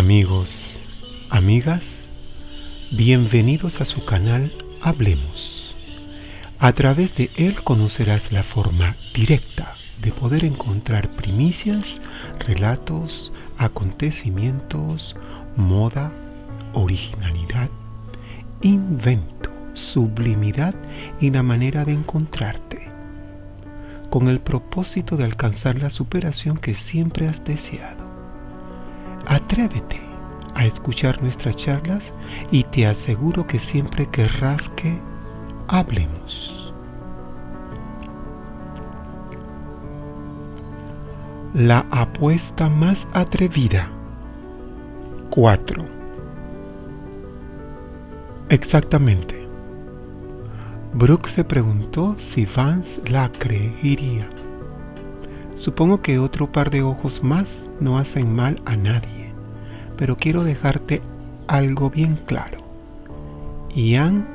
Amigos, amigas, bienvenidos a su canal Hablemos. A través de él conocerás la forma directa de poder encontrar primicias, relatos, acontecimientos, moda, originalidad, invento, sublimidad y la manera de encontrarte, con el propósito de alcanzar la superación que siempre has deseado. Atrévete a escuchar nuestras charlas y te aseguro que siempre querrás que hablemos. La apuesta más atrevida. 4. Exactamente. Brooke se preguntó si Vance la creería. Supongo que otro par de ojos más no hacen mal a nadie, pero quiero dejarte algo bien claro. Ian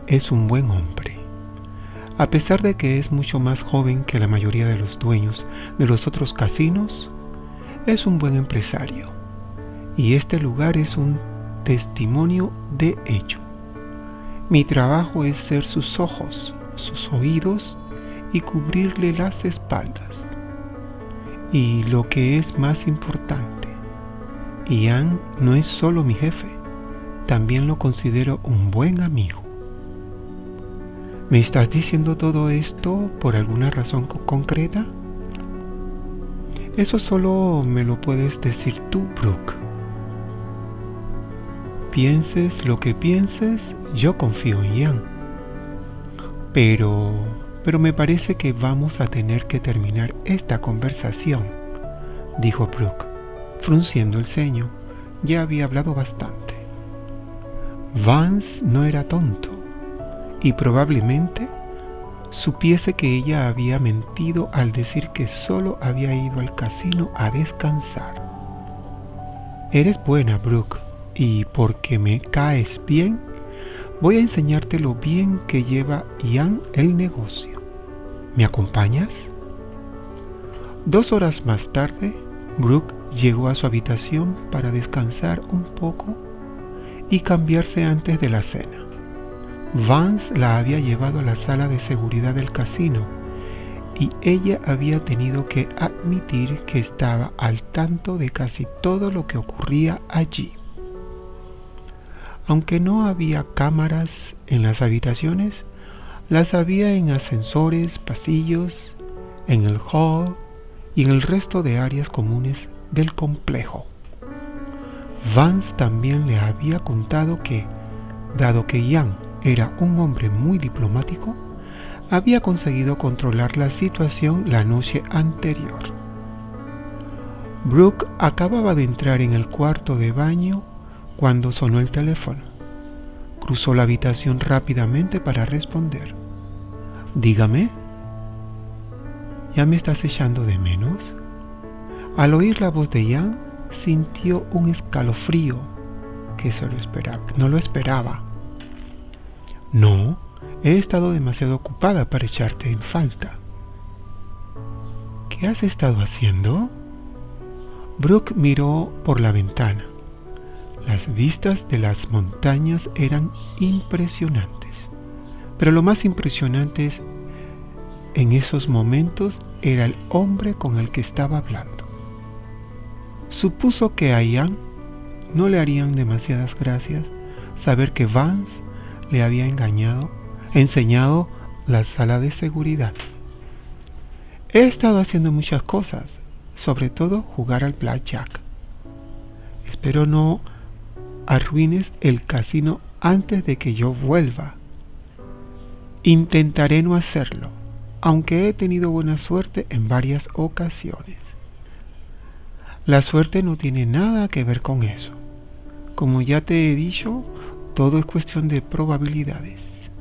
es un buen hombre. A pesar de que es mucho más joven que la mayoría de los dueños de los otros casinos, es un buen empresario. Y este lugar es un testimonio de ello. Mi trabajo es ser sus ojos, sus oídos y cubrirle las espaldas. Y lo que es más importante, Ian no es solo mi jefe, también lo considero un buen amigo. ¿Me estás diciendo todo esto por alguna razón concreta? Eso solo me lo puedes decir tú, Brooke. Pienses lo que pienses, yo confío en Ian. Pero me parece que vamos a tener que terminar esta conversación, dijo Brooke, frunciendo el ceño. Ya había hablado bastante. Vance no era tonto y probablemente supiese que ella había mentido al decir que solo había ido al casino a descansar. Eres buena, Brooke, y porque me caes bien, voy a enseñarte lo bien que lleva Ian el negocio. ¿Me acompañas? 2 horas más tarde, Brooke llegó a su habitación para descansar un poco y cambiarse antes de la cena. Vance la había llevado a la sala de seguridad del casino y ella había tenido que admitir que estaba al tanto de casi todo lo que ocurría allí. Aunque no había cámaras en las habitaciones, las había en ascensores, pasillos, en el hall y en el resto de áreas comunes del complejo. Vance también le había contado que, dado que Ian era un hombre muy diplomático, había conseguido controlar la situación la noche anterior. Brooke acababa de entrar en el cuarto de baño cuando sonó el teléfono. Cruzó la habitación rápidamente para responder. Dígame. ¿Ya me estás echando de menos? Al oír la voz de Ian, sintió un escalofrío que no lo esperaba. No, he estado demasiado ocupada para echarte en falta. ¿Qué has estado haciendo? Brooke miró por la ventana. Las vistas de las montañas eran impresionantes, pero lo más impresionante en esos momentos era el hombre con el que estaba hablando. Supuso que a Ian no le harían demasiadas gracias saber que Vance le había enseñado la sala de seguridad. He estado haciendo muchas cosas, sobre todo jugar al blackjack. Espero no arruines el casino antes de que yo vuelva. Intentaré no hacerlo, aunque he tenido buena suerte en varias ocasiones. La suerte no tiene nada que ver con eso. Como ya te he dicho, todo es cuestión de probabilidades.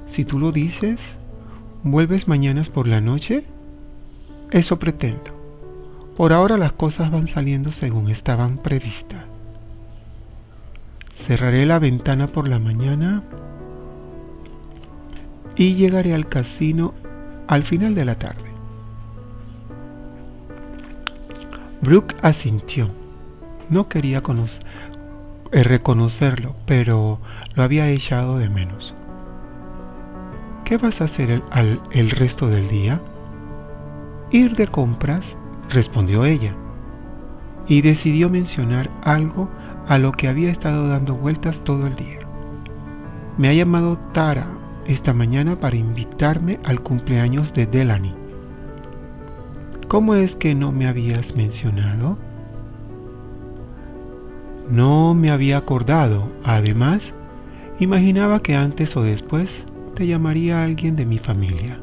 Si tú lo dices, ¿vuelves mañana por la noche? Eso pretendo. Por ahora las cosas van saliendo según estaban previstas. Cerraré la ventana por la mañana y llegaré al casino al final de la tarde. Brooke asintió. No quería reconocerlo, pero lo había echado de menos. ¿Qué vas a hacer el resto del día? Ir de compras, respondió ella, y decidió mencionar algo a lo que había estado dando vueltas todo el día. Me ha llamado Tara esta mañana para invitarme al cumpleaños de Delaney. ¿Cómo es que no me habías mencionado? No me había acordado. Además, imaginaba que antes o después te llamaría alguien de mi familia.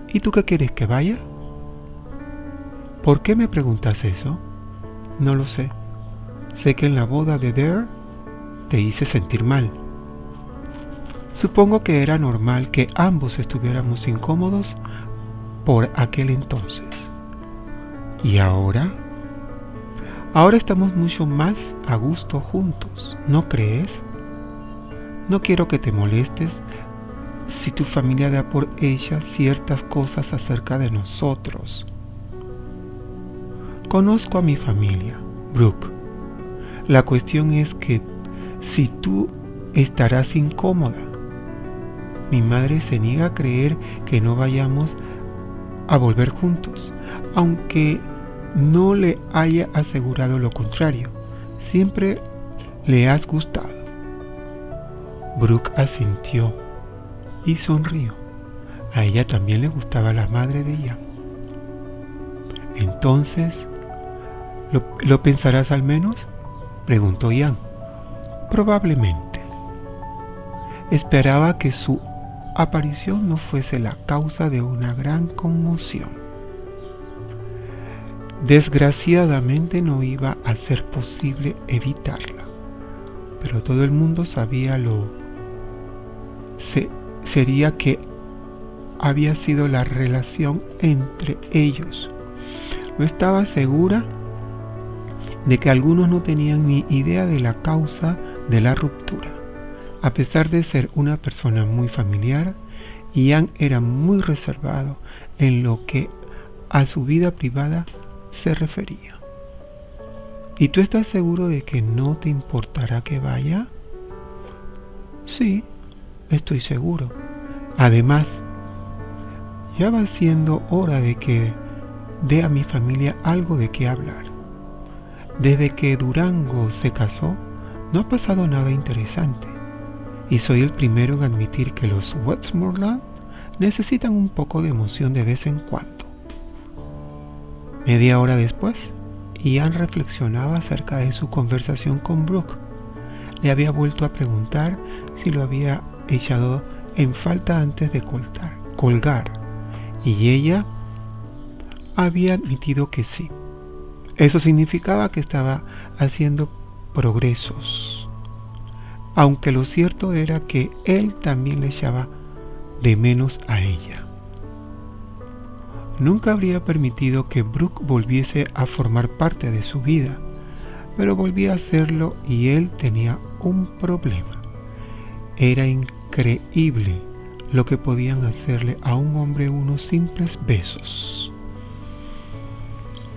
¿Y tú qué quieres que vaya? ¿Por qué me preguntas eso? No lo sé. Sé que en la boda de Dare te hice sentir mal. Supongo que era normal que ambos estuviéramos incómodos por aquel entonces. ¿Y ahora? Ahora estamos mucho más a gusto juntos, ¿no crees? No quiero que te molestes si tu familia da por hecha ciertas cosas acerca de nosotros. Conozco a mi familia, Brooke. La cuestión es que si tú estarás incómoda. Mi madre se niega a creer que no vayamos a volver juntos, aunque no le haya asegurado lo contrario. Siempre le has gustado. Brooke asintió y sonrió. A ella también le gustaba la madre de Ian. Entonces, ¿lo pensarás al menos?, preguntó Ian. Probablemente. Esperaba que su aparición no fuese la causa de una gran conmoción. Desgraciadamente no iba a ser posible evitarla, pero todo el mundo sabía sería que había sido la relación entre ellos. No estaba segura de que algunos no tenían ni idea de la causa de la ruptura. A pesar de ser una persona muy familiar, Ian era muy reservado en lo que a su vida privada se refería. ¿Y tú estás seguro de que no te importará que vaya? Sí, estoy seguro. Además, ya va siendo hora de que dé a mi familia algo de qué hablar. Desde que Durango se casó, no ha pasado nada interesante. Y soy el primero en admitir que los Westmoreland necesitan un poco de emoción de vez en cuando. Media hora después, Ian reflexionaba acerca de su conversación con Brooke. Le había vuelto a preguntar si lo había echado en falta antes de colgar, y ella había admitido que sí. Eso significaba que estaba haciendo progresos. Aunque lo cierto era que él también le echaba de menos a ella. Nunca habría permitido que Brooke volviese a formar parte de su vida, pero volvía a hacerlo y él tenía un problema. Era increíble lo que podían hacerle a un hombre unos simples besos.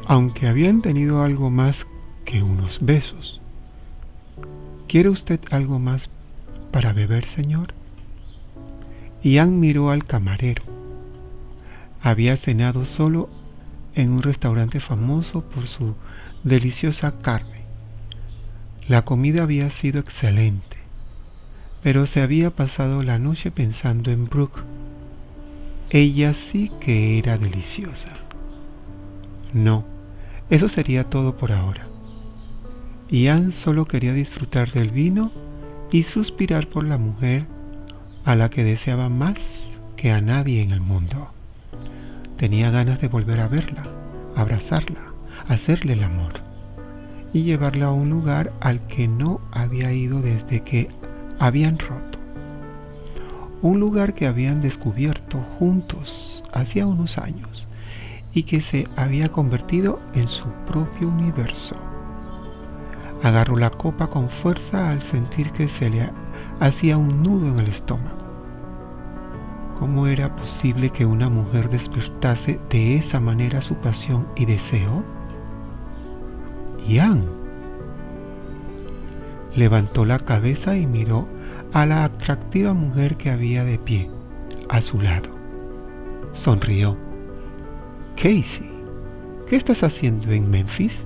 Aunque habían tenido algo más que unos besos. ¿Quiere usted algo más para beber, señor? Ian miró al camarero. Había cenado solo en un restaurante famoso por su deliciosa carne. La comida había sido excelente, pero se había pasado la noche pensando en Brooke. Ella sí que era deliciosa. No, eso sería todo por ahora. Ian solo quería disfrutar del vino y suspirar por la mujer a la que deseaba más que a nadie en el mundo. Tenía ganas de volver a verla, abrazarla, hacerle el amor y llevarla a un lugar al que no había ido desde que habían roto. Un lugar que habían descubierto juntos hacía unos años y que se había convertido en su propio universo. Agarró la copa con fuerza al sentir que se le hacía un nudo en el estómago. ¿Cómo era posible que una mujer despertase de esa manera su pasión y deseo? Ian. Levantó la cabeza y miró a la atractiva mujer que había de pie a su lado. Sonrió. Casey, ¿qué estás haciendo en Memphis?,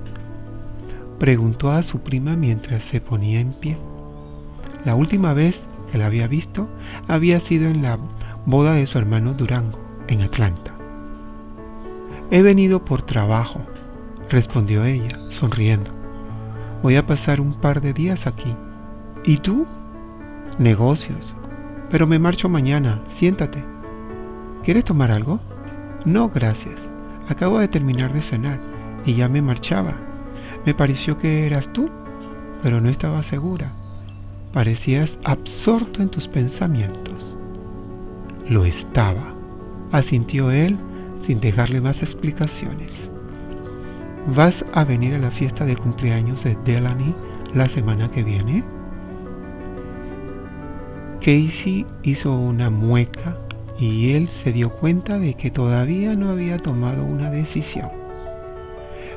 preguntó a su prima mientras se ponía en pie. La última vez que la había visto había sido en la boda de su hermano Durango, en Atlanta. He venido por trabajo, respondió ella, sonriendo. Voy a pasar un par de días aquí. ¿Y tú? Negocios. Pero me marcho mañana. Siéntate. ¿Quieres tomar algo? No, gracias. Acabo de terminar de cenar y ya me marchaba. Me pareció que eras tú, pero no estaba segura. Parecías absorto en tus pensamientos. Lo estaba, asintió él sin dejarle más explicaciones. ¿Vas a venir a la fiesta de cumpleaños de Delaney la semana que viene? Casey hizo una mueca y él se dio cuenta de que todavía no había tomado una decisión.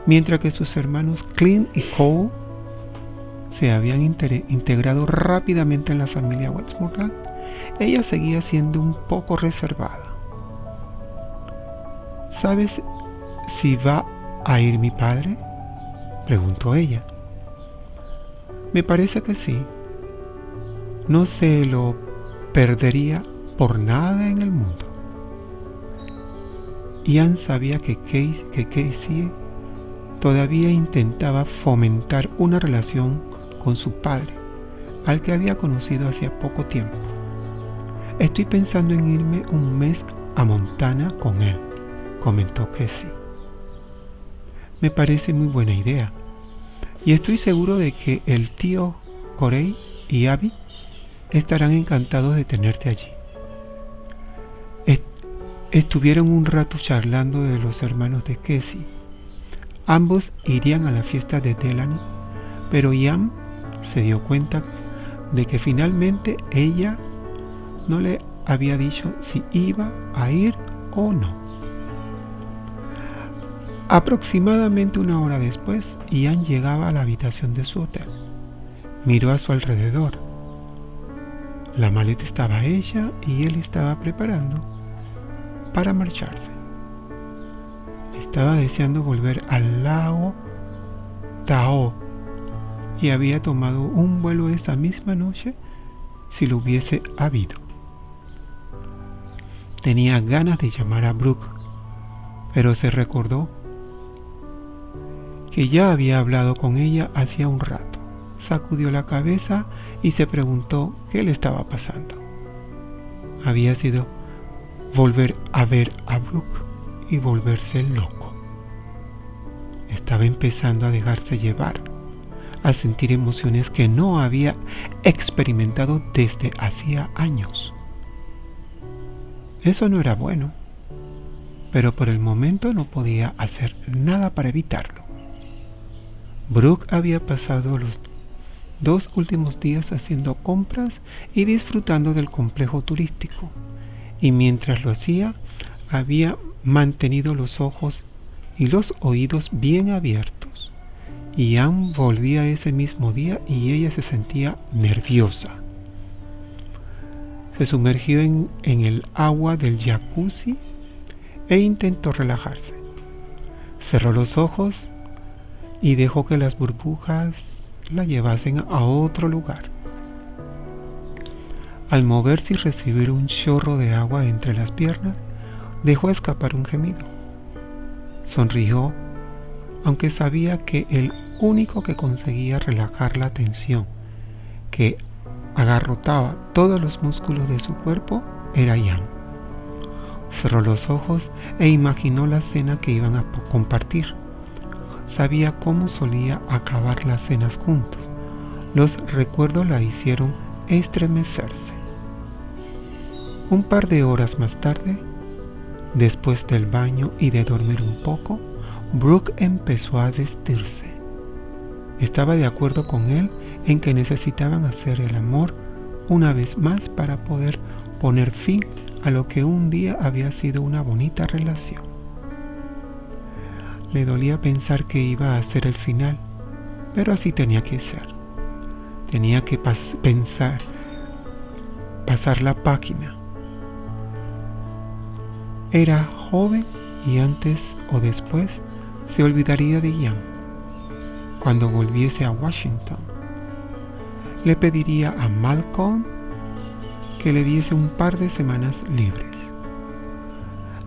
Mientras que sus hermanos Clint y Cole se habían integrado rápidamente en la familia Westmoreland, ella seguía siendo un poco reservada. ¿Sabes si va a ir mi padre?, preguntó ella. Me parece que sí. No se lo perdería por nada en el mundo. Ian sabía que Casey todavía intentaba fomentar una relación con su padre, al que había conocido hacía poco tiempo. Estoy pensando en irme un mes a Montana con él, comentó Casey. Me parece muy buena idea, y estoy seguro de que el tío Corey y Abby estarán encantados de tenerte allí. Estuvieron un rato charlando de los hermanos de Casey. Ambos irían a la fiesta de Delaney, pero Ian se dio cuenta de que finalmente ella no le había dicho si iba a ir o no. Aproximadamente una hora después, Ian llegaba a la habitación de su hotel. Miró a su alrededor. La maleta estaba hecha y él estaba preparando para marcharse. Estaba deseando volver al lago Tahoe y había tomado un vuelo esa misma noche si lo hubiese habido. Tenía ganas de llamar a Brooke, pero se recordó que ya había hablado con ella hacía un rato. Sacudió la cabeza y se preguntó qué le estaba pasando. Había sido volver a ver a Brooke y volverse loco. Estaba empezando a dejarse llevar, a sentir emociones que no había experimentado desde hacía años. Eso no era bueno, pero por el momento no podía hacer nada para evitarlo. Brooke había pasado los 2 últimos días haciendo compras y disfrutando del complejo turístico, y mientras lo hacía, había mantenido los ojos y los oídos bien abiertos. Ian volvía ese mismo día y ella se sentía nerviosa. Se sumergió en el agua del jacuzzi e intentó relajarse. Cerró los ojos y dejó que las burbujas la llevasen a otro lugar. Al moverse y recibir un chorro de agua entre las piernas, dejó escapar un gemido. Sonrió, aunque sabía que el único que conseguía relajar la tensión que agarrotaba todos los músculos de su cuerpo era Ian. Cerró los ojos e imaginó la cena que iban a compartir. Sabía cómo solía acabar las cenas juntos. Los recuerdos la hicieron estremecerse. Un par de horas más tarde, después del baño y de dormir un poco, Brooke empezó a vestirse. Estaba de acuerdo con él en que necesitaban hacer el amor una vez más para poder poner fin a lo que un día había sido una bonita relación. Le dolía pensar que iba a ser el final, pero así tenía que ser. Tenía que pasar la página. Era joven y antes o después se olvidaría de Ian. Cuando volviese a Washington, le pediría a Malcolm que le diese un par de semanas libres.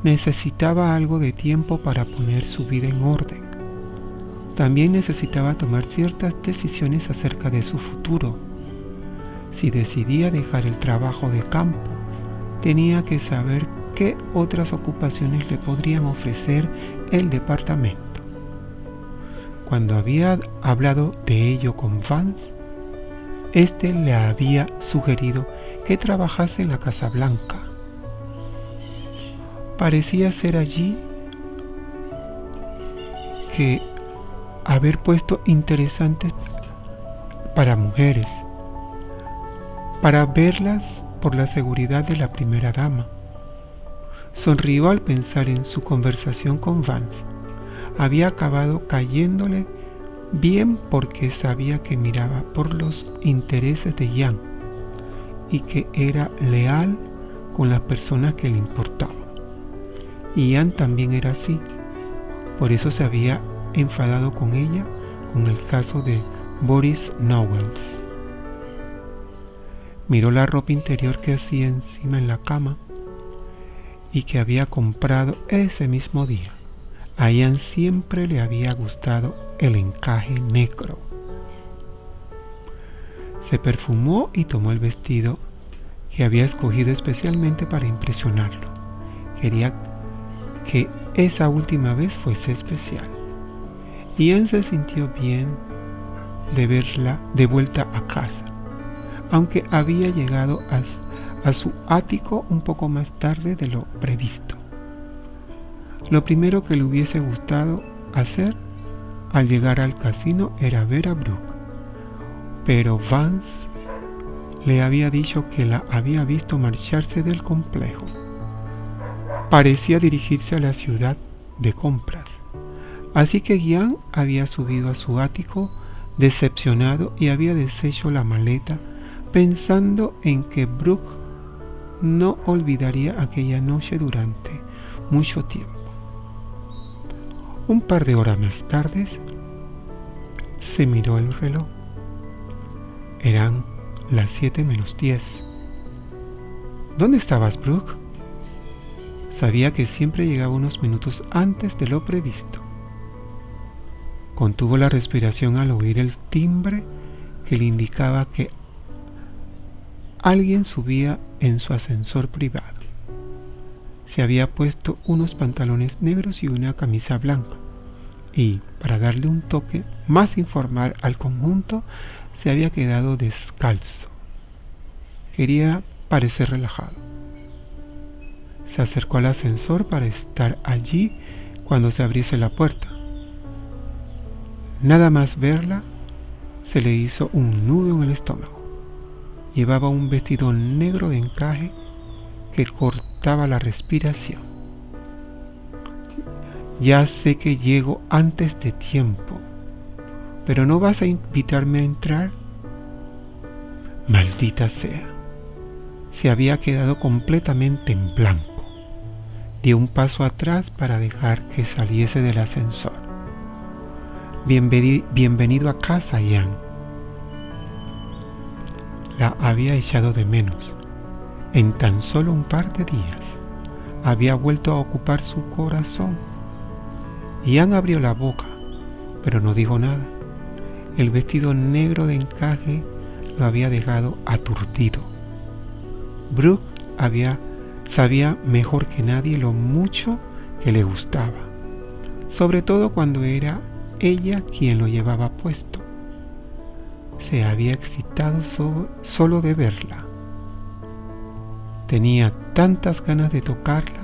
Necesitaba algo de tiempo para poner su vida en orden. También necesitaba tomar ciertas decisiones acerca de su futuro. Si decidía dejar el trabajo de campo, tenía que saber qué otras ocupaciones le podrían ofrecer el departamento. Cuando había hablado de ello con Vance, este le había sugerido que trabajase en la Casa Blanca. Parecía ser allí que haber puesto interesantes para mujeres, para verlas por la seguridad de la primera dama. Sonrió al pensar en su conversación con Vance. Había acabado cayéndole bien porque sabía que miraba por los intereses de Ian y que era leal con las personas que le importaban. Ian también era así, por eso se había enfadado con ella con el caso de Boris Knowles. Miró la ropa interior que hacía encima en la cama y que había comprado ese mismo día. A Ian siempre le había gustado el encaje negro. Se perfumó y tomó el vestido que había escogido especialmente para impresionarlo. Quería que esa última vez fuese especial. Ian se sintió bien de verla de vuelta a casa, aunque había llegado a su ático un poco más tarde de lo previsto. Lo primero que le hubiese gustado hacer al llegar al casino era ver a Brooke, pero Vance le había dicho que la había visto marcharse del complejo. Parecía dirigirse a la ciudad de compras, así que Ian había subido a su ático decepcionado y había deshecho la maleta pensando en que Brooke no olvidaría aquella noche durante mucho tiempo. Un par de horas más tarde se miró el reloj. Eran las 7:10. ¿Dónde estabas, Brooke? Sabía que siempre llegaba unos minutos antes de lo previsto. Contuvo la respiración al oír el timbre que le indicaba que alguien subía en su ascensor privado. Se había puesto unos pantalones negros y una camisa blanca, y, para darle un toque más informal al conjunto, se había quedado descalzo. Quería parecer relajado. Se acercó al ascensor para estar allí cuando se abriese la puerta. Nada más verla, se le hizo un nudo en el estómago. Llevaba un vestido negro de encaje que cortaba la respiración. Ya sé que llego antes de tiempo, pero ¿no vas a invitarme a entrar? Maldita sea. Se había quedado completamente en blanco. Dio un paso atrás para dejar que saliese del ascensor. Bienvenido a casa, Ian. La había echado de menos. En tan solo un par de días había vuelto a ocupar su corazón. Ian abrió la boca, pero no dijo nada. El vestido negro de encaje lo había dejado aturdido. Brooke sabía mejor que nadie lo mucho que le gustaba, sobre todo cuando era ella quien lo llevaba puesto. Se había excitado solo de verla. Tenía tantas ganas de tocarla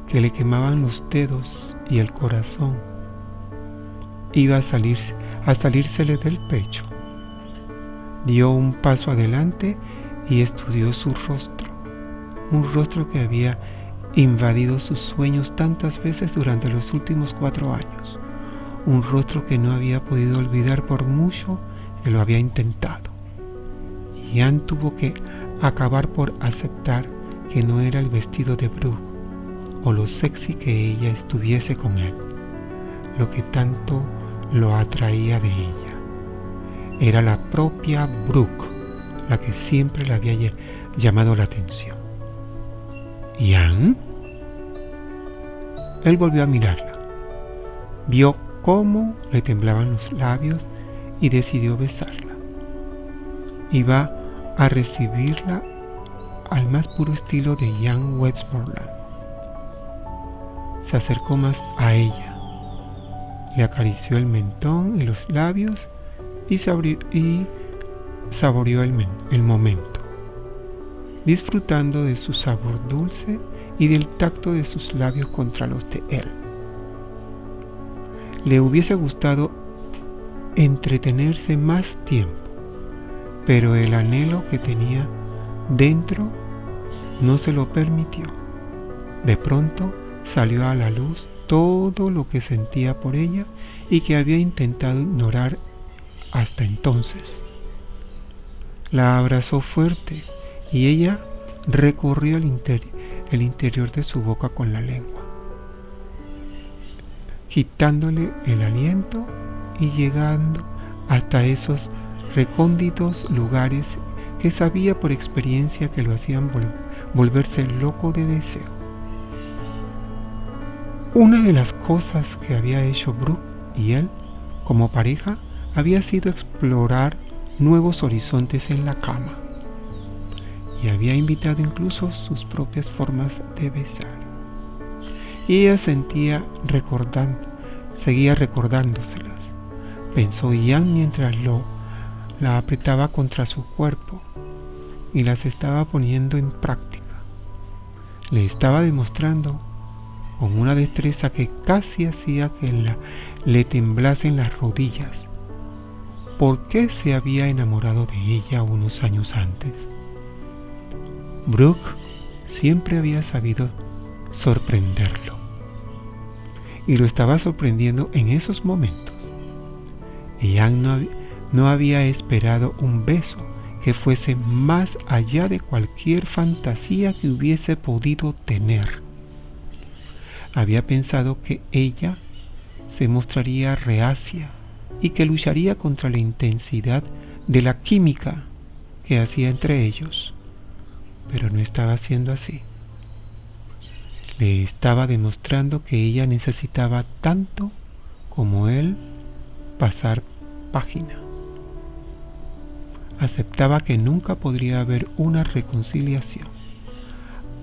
que le quemaban los dedos y el corazón iba a salírsele del pecho. Dio un paso adelante y estudió su rostro, un rostro que había invadido sus sueños tantas veces durante los últimos 4 años, un rostro que no había podido olvidar por mucho que lo había intentado. Ian tuvo que acabar por aceptar que no era el vestido de Brooke o lo sexy que ella estuviese con él lo que tanto lo atraía de ella. Era la propia Brooke la que siempre le había llamado la atención. ¿Ian? Él volvió a mirarla. Vio cómo le temblaban los labios y decidió besarla. Iba a recibirla al más puro estilo de Ian Westmoreland. Se acercó más a ella, le acarició el mentón y los labios y saboreó el momento, disfrutando de su sabor dulce y del tacto de sus labios contra los de él. Le hubiese gustado entretenerse más tiempo, pero el anhelo que tenía dentro no se lo permitió. De pronto salió a la luz todo lo que sentía por ella y que había intentado ignorar hasta entonces. La abrazó fuerte y ella recorrió el interior de su boca con la lengua, quitándole el aliento y llegando hasta esos recónditos lugares que sabía por experiencia que lo hacían volverse loco de deseo. Una de las cosas que había hecho Brooke y él como pareja había sido explorar nuevos horizontes en la cama, y había invitado incluso sus propias formas de besar. Y ella seguía recordándoselas, pensó Ian mientras la apretaba contra su cuerpo y las estaba poniendo en práctica. Le estaba demostrando con una destreza que casi hacía que le temblasen las rodillas por qué se había enamorado de ella unos años antes. Brooke siempre había sabido sorprenderlo, y lo estaba sorprendiendo en esos momentos. Ian no había esperado un beso que fuese más allá de cualquier fantasía que hubiese podido tener. Había pensado que ella se mostraría reacia y que lucharía contra la intensidad de la química que hacía entre ellos, pero no estaba siendo así. Le estaba demostrando que ella necesitaba tanto como él pasar página. Aceptaba que nunca podría haber una reconciliación.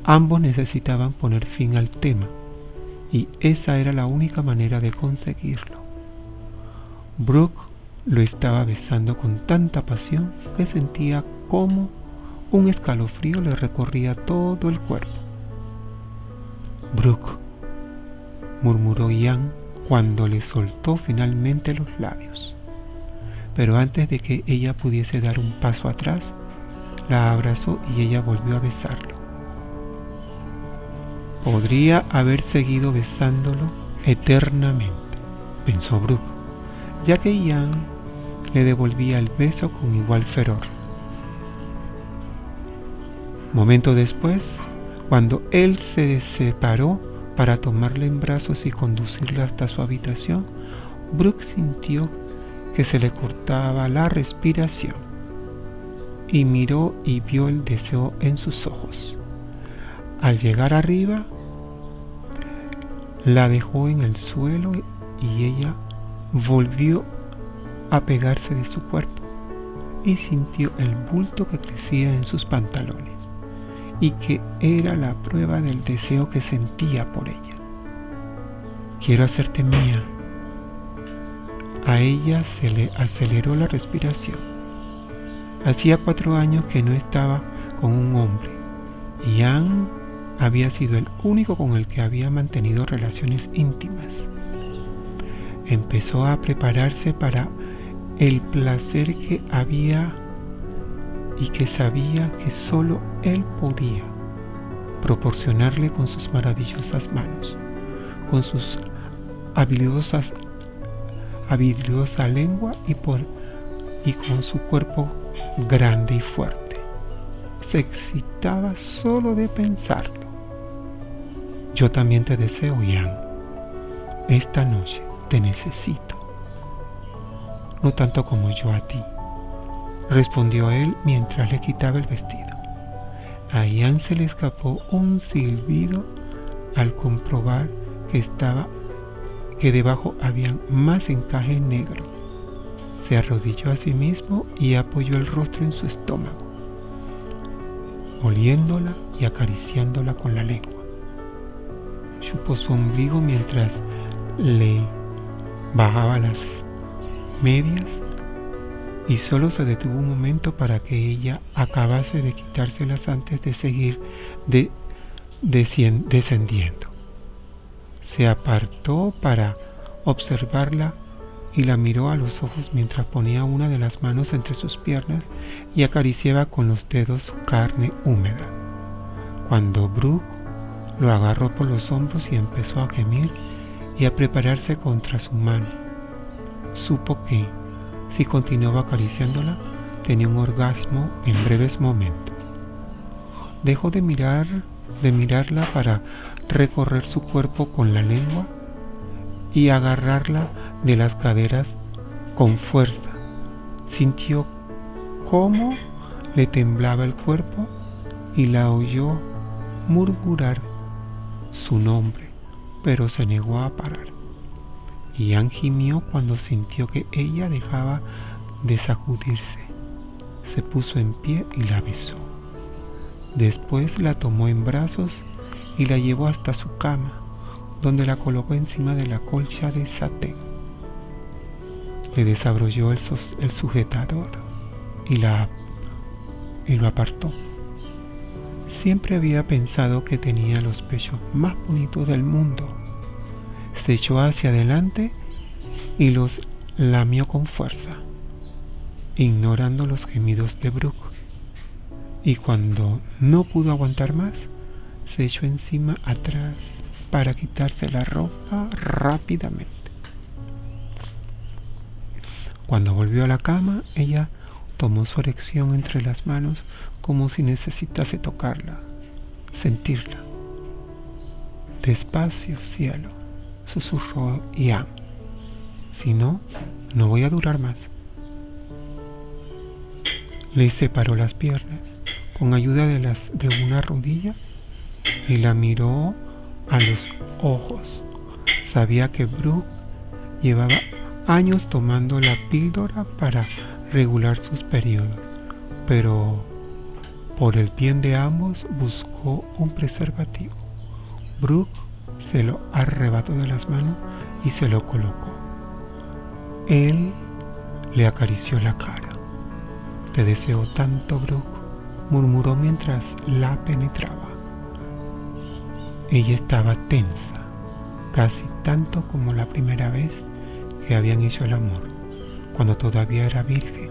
Ambos necesitaban poner fin al tema, y esa era la única manera de conseguirlo. Brooke lo estaba besando con tanta pasión que sentía como un escalofrío le recorría todo el cuerpo. «Brooke», murmuró Ian cuando le soltó finalmente los labios. Pero antes de que ella pudiese dar un paso atrás, la abrazó y ella volvió a besarlo. Podría haber seguido besándolo eternamente, pensó Brooke, ya que Ian le devolvía el beso con igual fervor. Momento después, cuando él se separó para tomarla en brazos y conducirla hasta su habitación, Brooke sintió que se le cortaba la respiración y miró y vio el deseo en sus ojos. Al llegar arriba, la dejó en el suelo y ella volvió a pegarse de su cuerpo y sintió el bulto que crecía en sus pantalones y que era la prueba del deseo que sentía por ella. «Quiero hacerte mía». A ella se le aceleró la respiración. Hacía 4 años que no estaba con un hombre. Ian había sido el único con el que había mantenido relaciones íntimas. Empezó a prepararse para el placer que había y que sabía que solo él podía proporcionarle con sus maravillosas manos, con sus habilidosas habilidosa lengua y con su cuerpo grande y fuerte. Se excitaba solo de pensarlo. Yo también te deseo, Ian. Esta noche te necesito. No tanto como yo a ti, respondió él mientras le quitaba el vestido. A Ian se le escapó un silbido al comprobar que debajo había más encaje negro. Se arrodilló a sí mismo y apoyó el rostro en su estómago, oliéndola y acariciándola con la lengua. Chupó su ombligo mientras le bajaba las medias y solo se detuvo un momento para que ella acabase de quitárselas antes de seguir descendiendo. Se apartó para observarla y la miró a los ojos mientras ponía una de las manos entre sus piernas y acariciaba con los dedos su carne húmeda. Cuando Brooke lo agarró por los hombros y empezó a gemir y a prepararse contra su mano, supo que, si continuaba acariciándola, tenía un orgasmo en breves momentos. Dejó de mirarla para recorrer su cuerpo con la lengua y agarrarla de las caderas con fuerza. Sintió cómo le temblaba el cuerpo y la oyó murmurar su nombre, pero se negó a parar. Ian gimió cuando sintió que ella dejaba de sacudirse. Se puso en pie y la besó. Después la tomó en brazos y la llevó hasta su cama, donde la colocó encima de la colcha de satén. Le desabrochó el sujetador y lo apartó. Siempre había pensado que tenía los pechos más bonitos del mundo. Se echó hacia adelante y los lamió con fuerza, ignorando los gemidos de Brooke. Y cuando no pudo aguantar más, se echó encima atrás para quitarse la ropa rápidamente. Cuando volvió a la cama, ella tomó su erección entre las manos como si necesitase tocarla, sentirla. Despacio, cielo, susurró Ian. Si no, no voy a durar más. Le separó las piernas con ayuda de una rodilla y la miró a los ojos. Sabía que Brooke llevaba años tomando la píldora para regular sus periodos, pero por el bien de ambos buscó un preservativo. Brooke se lo arrebató de las manos y se lo colocó. Él le acarició la cara. Te deseo tanto, Brooke, murmuró mientras la penetraba. Ella estaba tensa, casi tanto como la primera vez que habían hecho el amor, cuando todavía era virgen.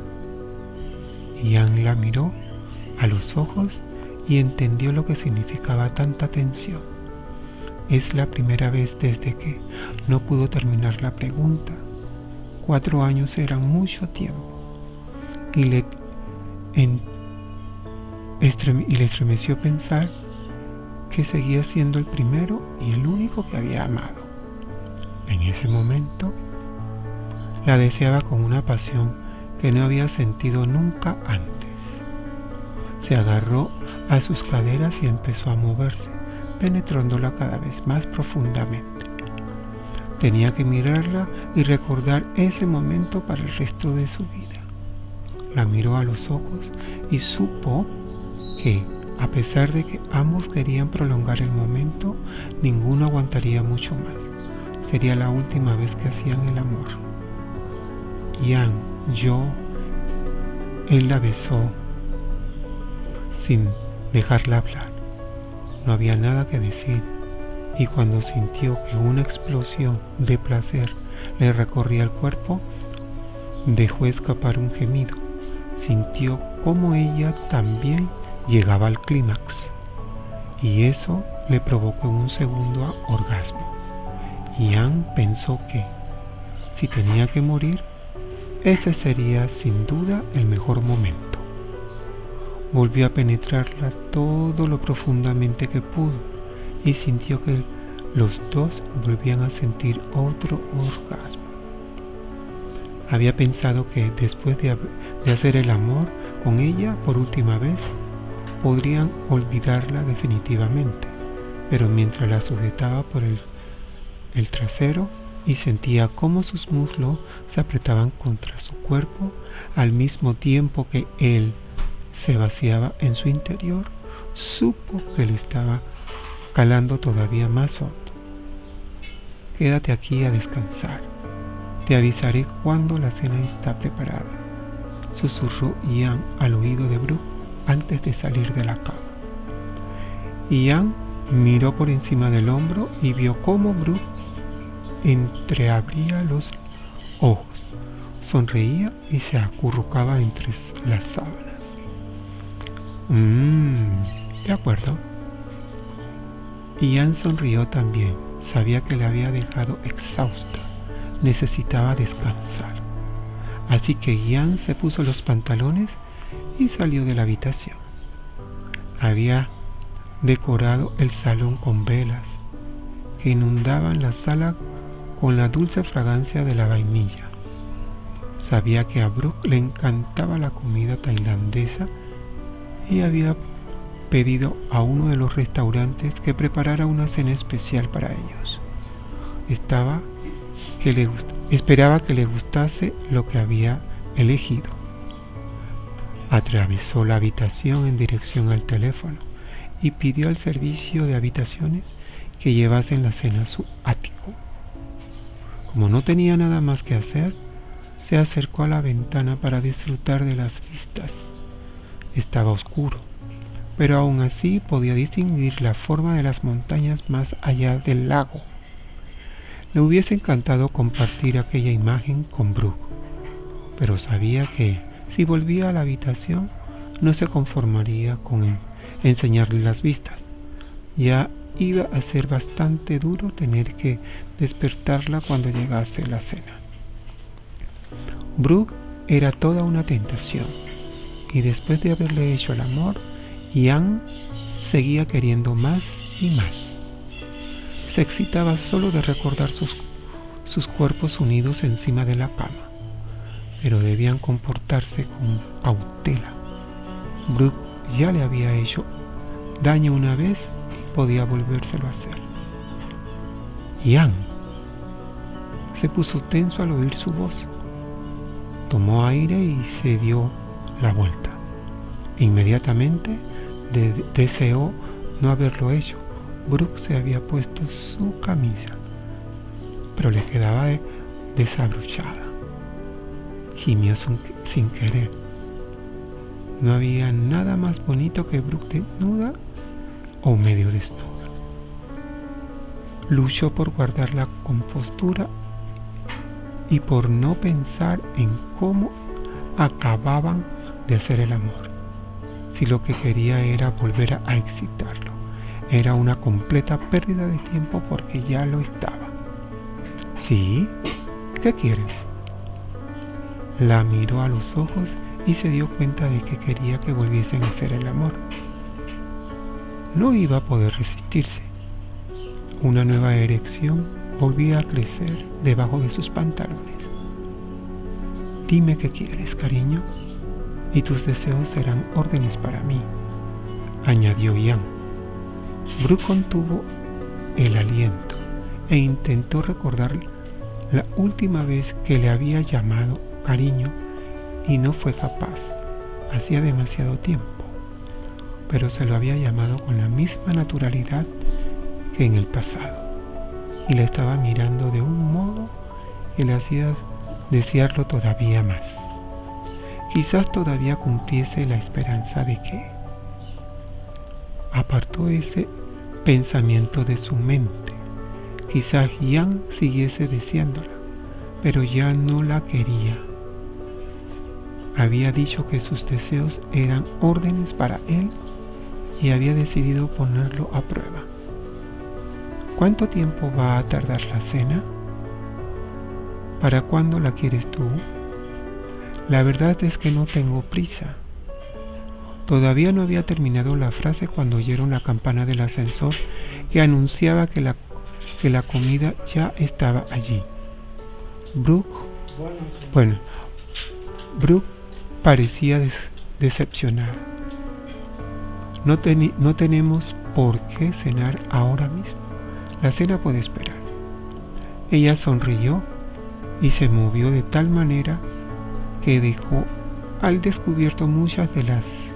Ian la miró a los ojos y entendió lo que significaba tanta tensión. Es la primera vez desde que no pudo terminar la pregunta. 4 años eran mucho tiempo y le estremeció pensar que seguía siendo el primero y el único que había amado. En ese momento la deseaba con una pasión que no había sentido nunca antes. Se agarró a sus caderas y empezó a moverse, penetrándola cada vez más profundamente. Tenía que mirarla y recordar ese momento para el resto de su vida. La miró a los ojos y supo que, a pesar de que ambos querían prolongar el momento, ninguno aguantaría mucho más. Sería la última vez que hacían el amor. Ian, él la besó sin dejarla hablar. No había nada que decir, y cuando sintió que una explosión de placer le recorría el cuerpo, dejó escapar un gemido. Sintió cómo ella también llegaba al clímax, y eso le provocó un segundo orgasmo. Ian pensó que, Si tenía que morir, ese sería sin duda el mejor momento. Volvió a penetrarla todo lo profundamente que pudo y sintió que los dos volvían a sentir otro orgasmo. Había pensado que después de hacer el amor con ella por última vez, podrían olvidarla definitivamente, pero mientras la sujetaba por el trasero y sentía cómo sus muslos se apretaban contra su cuerpo al mismo tiempo que él se vaciaba en su interior, supo que le estaba calando todavía más hondo. Quédate aquí a descansar. Te avisaré cuando la cena está preparada, susurró Ian al oído de Brooke antes de salir de la cama. Ian miró por encima del hombro y vio cómo Brooke entreabría los ojos, sonreía y se acurrucaba entre las sábanas. De acuerdo. Ian sonrió también. Sabía que la había dejado exhausta. Necesitaba descansar. Así que Ian se puso los pantalones y salió de la habitación. Había decorado el salón con velas que inundaban la sala con la dulce fragancia de la vainilla. Sabía que a Brooke le encantaba la comida tailandesa y había pedido a uno de los restaurantes que preparara una cena especial para ellos. Esperaba que le gustase lo que había elegido. Atravesó la habitación en dirección al teléfono y pidió al servicio de habitaciones que llevasen la cena a su ático. Como no tenía nada más que hacer, se acercó a la ventana para disfrutar de las vistas. Estaba oscuro, pero aún así podía distinguir la forma de las montañas más allá del lago. Le hubiese encantado compartir aquella imagen con Brooke, pero sabía que si volvía a la habitación no se conformaría con enseñarle las vistas. Ya iba a ser bastante duro tener que despertarla cuando llegase la cena. Brooke era toda una tentación, y después de haberle hecho el amor, Ian seguía queriendo más y más. Se excitaba solo de recordar sus cuerpos unidos encima de la cama, pero debían comportarse con cautela. Brooke ya le había hecho daño una vez y podía volvérselo a hacer. Ian se puso tenso al oír su voz. Tomó aire y se dio la vuelta. Inmediatamente deseó no haberlo hecho. Brooke se había puesto su camisa, pero le quedaba desabrochada. Gimió sin querer. No había nada más bonito que Brooke desnuda o medio desnuda. Luchó por guardar la compostura y por no pensar en cómo acababan de hacer el amor. Si lo que quería era volver a excitarlo, era una completa pérdida de tiempo porque ya lo estaba. ¿Sí? ¿Qué quieres? La miró a los ojos y se dio cuenta de que quería que volviesen a hacer el amor. No iba a poder resistirse. Una nueva erección volvía a crecer debajo de sus pantalones. Dime qué quieres, cariño, y tus deseos serán órdenes para mí, añadió Ian. Brooke contuvo el aliento e intentó recordar la última vez que le había llamado cariño y no fue capaz. Hacía demasiado tiempo, pero se lo había llamado con la misma naturalidad que en el pasado, y la estaba mirando de un modo que le hacía desearlo todavía más. Quizás todavía cumpliese la esperanza de que apartó ese pensamiento de su mente. Quizás Ian siguiese deseándola, pero ya no la quería. Había dicho que sus deseos eran órdenes para él y había decidido ponerlo a prueba. ¿Cuánto tiempo va a tardar la cena? ¿Para cuándo la quieres tú? La verdad es que no tengo prisa. Todavía no había terminado la frase cuando oyeron la campana del ascensor que anunciaba que la comida ya estaba allí. Brooke parecía decepcionada. No tenemos por qué cenar ahora mismo. La cena puede esperar. Ella sonrió y se movió de tal manera que dejó al descubierto muchas de las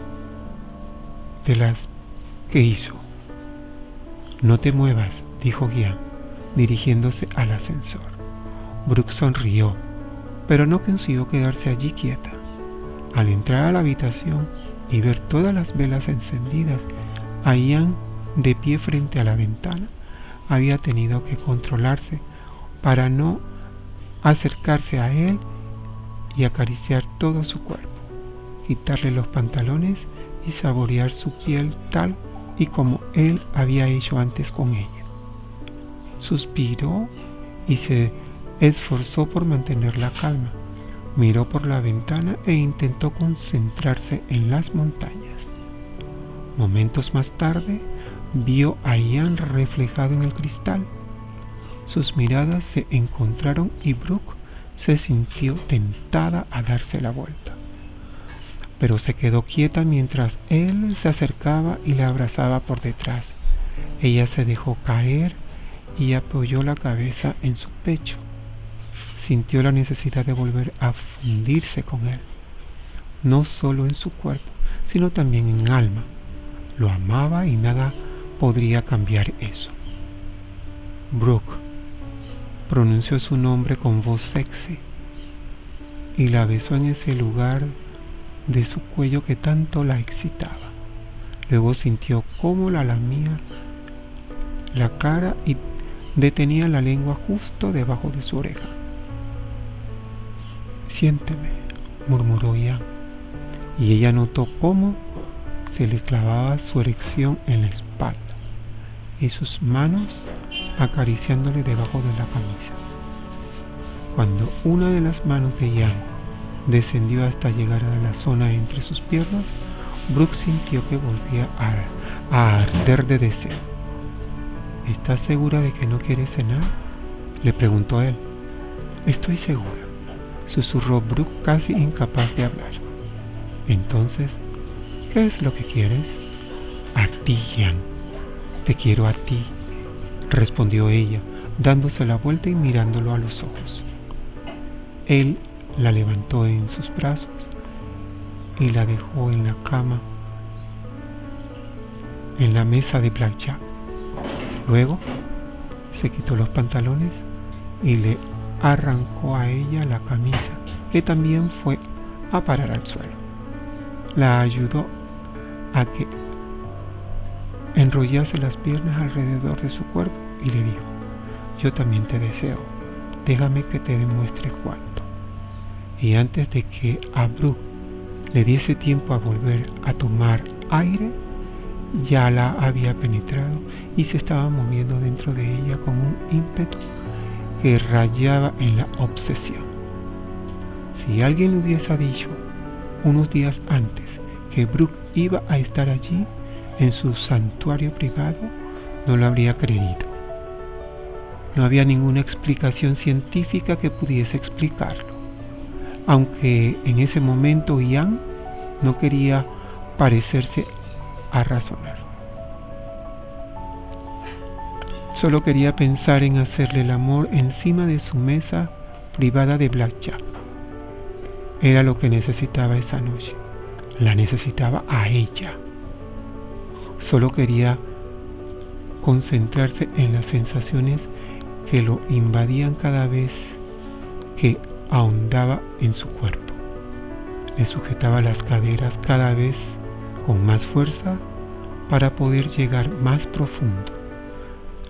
que hizo. No te muevas, dijo Gian, dirigiéndose al ascensor. Brooke sonrió, pero no consiguió quedarse allí quieta. Al entrar a la habitación y ver todas las velas encendidas, a Ian de pie frente a la ventana, había tenido que controlarse para no acercarse a él y acariciar todo su cuerpo, quitarle los pantalones y saborear su piel tal y como él había hecho antes con ella. Suspiró y se esforzó por mantener la calma. Miró por la ventana e intentó concentrarse en las montañas. Momentos más tarde, vio a Ian reflejado en el cristal. Sus miradas se encontraron y Brooke se sintió tentada a darse la vuelta. Pero se quedó quieta mientras él se acercaba y la abrazaba por detrás. Ella se dejó caer y apoyó la cabeza en su pecho. Sintió la necesidad de volver a fundirse con él, no solo en su cuerpo, sino también en alma. Lo amaba y nada podría cambiar eso. Brooke pronunció su nombre con voz sexy y la besó en ese lugar de su cuello que tanto la excitaba. Luego sintió cómo la lamía la cara y detenía la lengua justo debajo de su oreja. Siénteme, murmuró Ian, y ella notó cómo se le clavaba su erección en la espalda y sus manos acariciándole debajo de la camisa. Cuando una de las manos de Ian descendió hasta llegar a la zona entre sus piernas, Brooke sintió que volvía a arder de deseo. ¿Estás segura de que no quieres cenar?, le preguntó a él. Estoy segura, susurró Brooke, casi incapaz de hablar. Entonces, ¿qué es lo que quieres? A ti, Ian. Te quiero a ti, respondió ella, dándose la vuelta y mirándolo a los ojos. Él la levantó en sus brazos y la dejó en la cama, en la mesa de blackjack. Luego se quitó los pantalones y le arrancó a ella la camisa, que también fue a parar al suelo. La ayudó a que enrollase las piernas alrededor de su cuerpo y le dijo: yo también te deseo, déjame que te demuestre cuánto. Y antes de que a Brooke le diese tiempo a volver a tomar aire, ya la había penetrado y se estaba moviendo dentro de ella con un ímpetu que rayaba en la obsesión. Si alguien le hubiese dicho unos días antes que Brooke iba a estar allí en su santuario privado, no lo habría creído. No había ninguna explicación científica que pudiese explicarlo, aunque en ese momento Ian no quería parecerse a razonar. Solo quería pensar en hacerle el amor encima de su mesa privada de blackjack. Era lo que necesitaba esa noche. La necesitaba a ella. Solo quería concentrarse en las sensaciones que lo invadían cada vez que ahondaba en su cuerpo. Le sujetaba las caderas cada vez con más fuerza para poder llegar más profundo.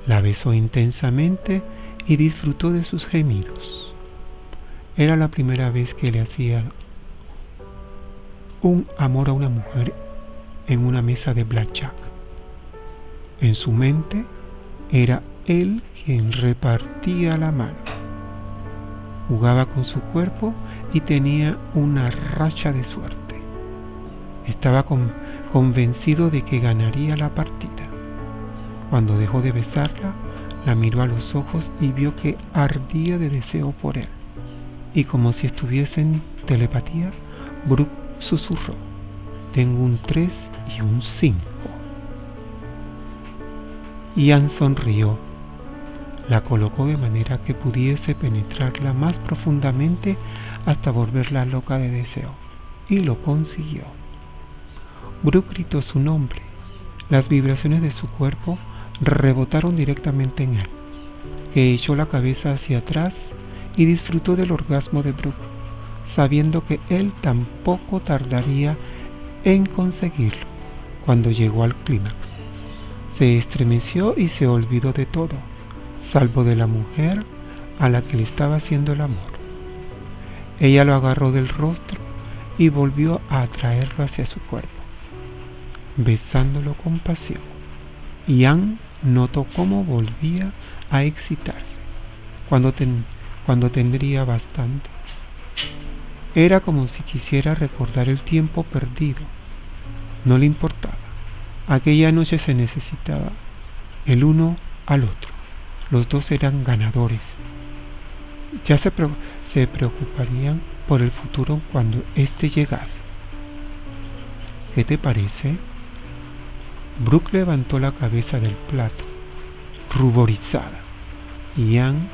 La besó intensamente y disfrutó de sus gemidos. Era la primera vez que le hacía un amor a una mujer en una mesa de blackjack. En su mente era él quien repartía la mano. jugaba con su cuerpo y tenía una racha de suerte. Estaba convencido de que ganaría la partida. Cuando dejó de besarla, la miró a los ojos y vio que ardía de deseo por él. Y como si estuviese en telepatía, Brooke susurró: tengo un 3 y un 5. Ian sonrió. La colocó de manera que pudiese penetrarla más profundamente hasta volverla loca de deseo, y lo consiguió. Brooke gritó su nombre. Las vibraciones de su cuerpo rebotaron directamente en él, que echó la cabeza hacia atrás y disfrutó del orgasmo de Brooke, sabiendo que él tampoco tardaría en conseguirlo. Cuando llegó al clímax, se estremeció y se olvidó de todo, salvo de la mujer a la que le estaba haciendo el amor. Ella lo agarró del rostro y volvió a atraerlo hacia su cuerpo, besándolo con pasión. Ian notó cómo volvía a excitarse cuando tendría bastante. Era como si quisiera recordar el tiempo perdido. No le importaba. Aquella noche se necesitaba el uno al otro. Los dos eran ganadores. Ya se preocuparían por el futuro cuando éste llegase. ¿Qué te parece? Brooke levantó la cabeza del plato, ruborizada. Ian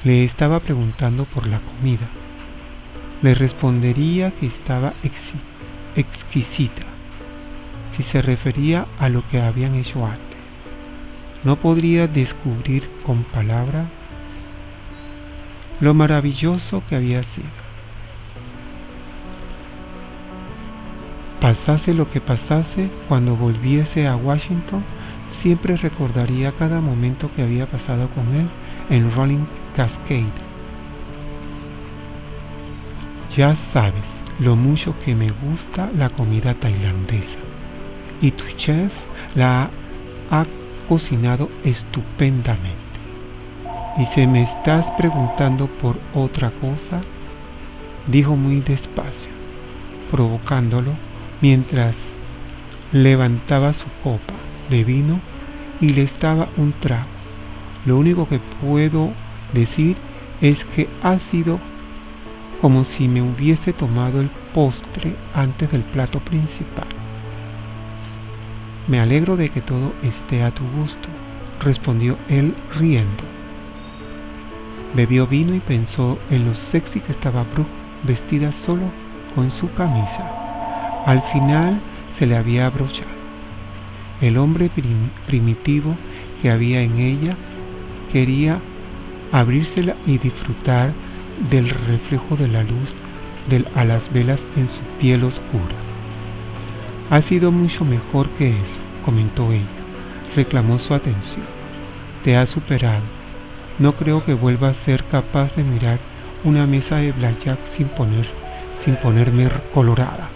le estaba preguntando por la comida. Le respondería que estaba exquisita, si se refería a lo que habían hecho antes. No podría descubrir con palabras lo maravilloso que había sido. Pasase lo que pasase, cuando volviese a Washington, siempre recordaría cada momento que había pasado con él en Rolling Cascade. Ya sabes lo mucho que me gusta la comida tailandesa, y tu chef la ha cocinado estupendamente. ¿Y si me estás preguntando por otra cosa?, dijo muy despacio, provocándolo, mientras levantaba su copa de vino y le daba un trago. Lo único que puedo decir es que ha sido como si me hubiese tomado el postre antes del plato principal. Me alegro de que todo esté a tu gusto, respondió él riendo. Bebió vino y pensó en lo sexy que estaba Brooke vestida solo con su camisa. Al final se le había abrochado. El hombre primitivo que había en ella quería abrírsela y disfrutar del reflejo de la luz a las velas en su piel oscura. Ha sido mucho mejor que eso, comentó ella. Reclamó su atención. Te has superado. No creo que vuelva a ser capaz de mirar una mesa de blackjack sin ponerme colorada.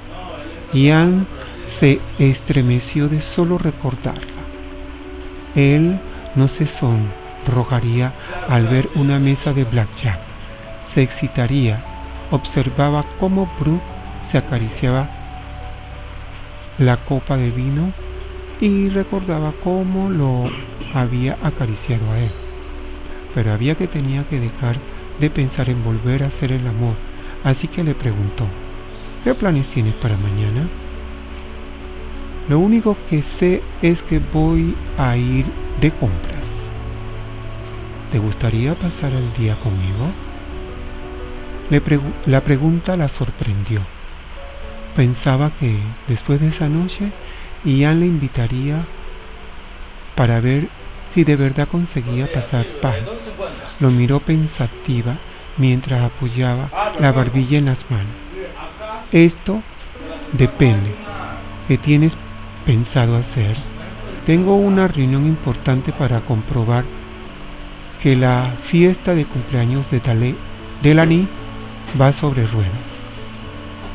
Ian se estremeció de solo recordarla. Él no se sonrojaría al ver una mesa de blackjack. Se excitaría. Observaba cómo Brooke se acariciaba la copa de vino y recordaba cómo lo había acariciado a él. Pero tenía que dejar de pensar en volver a hacer el amor, así que le preguntó: ¿qué planes tienes para mañana? Lo único que sé es que voy a ir de compras. ¿Te gustaría pasar el día conmigo? La pregunta la sorprendió. Pensaba que después de esa noche Ian le invitaría para ver si de verdad conseguía pasar paz. Lo miró pensativa mientras apoyaba la barbilla en las manos. Esto depende. ¿Qué tienes pensado hacer? Tengo una reunión importante para comprobar que la fiesta de cumpleaños de Delaney va sobre ruedas.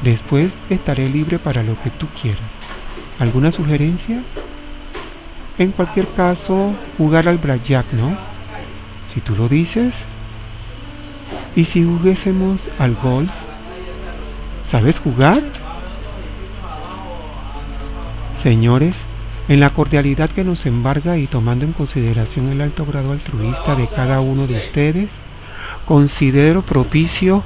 Después estaré libre para lo que tú quieras. ¿Alguna sugerencia? En cualquier caso, jugar al blackjack, ¿no? Si tú lo dices. ¿Y si juguésemos al golf? ¿Sabes jugar? Señores, en la cordialidad que nos embarga y tomando en consideración el alto grado altruista de cada uno de ustedes, considero propicio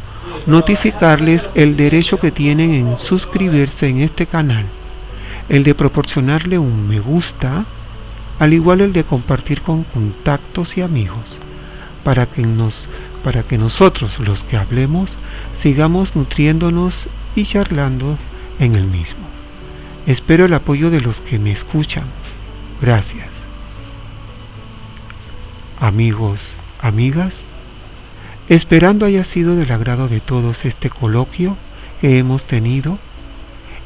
notificarles el derecho que tienen en suscribirse en este canal, el de proporcionarle un me gusta, al igual el de compartir con contactos y amigos, para que nosotros los que hablemos sigamos nutriéndonos y charlando en el mismo. Espero el apoyo de los que me escuchan. Gracias. Amigos, amigas, esperando haya sido del agrado de todos este coloquio que hemos tenido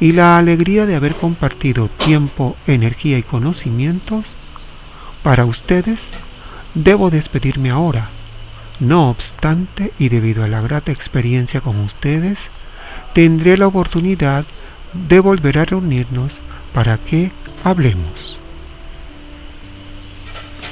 y la alegría de haber compartido tiempo, energía y conocimientos, para ustedes debo despedirme ahora. No obstante, y debido a la grata experiencia con ustedes, tendré la oportunidad de volver a reunirnos para que hablemos.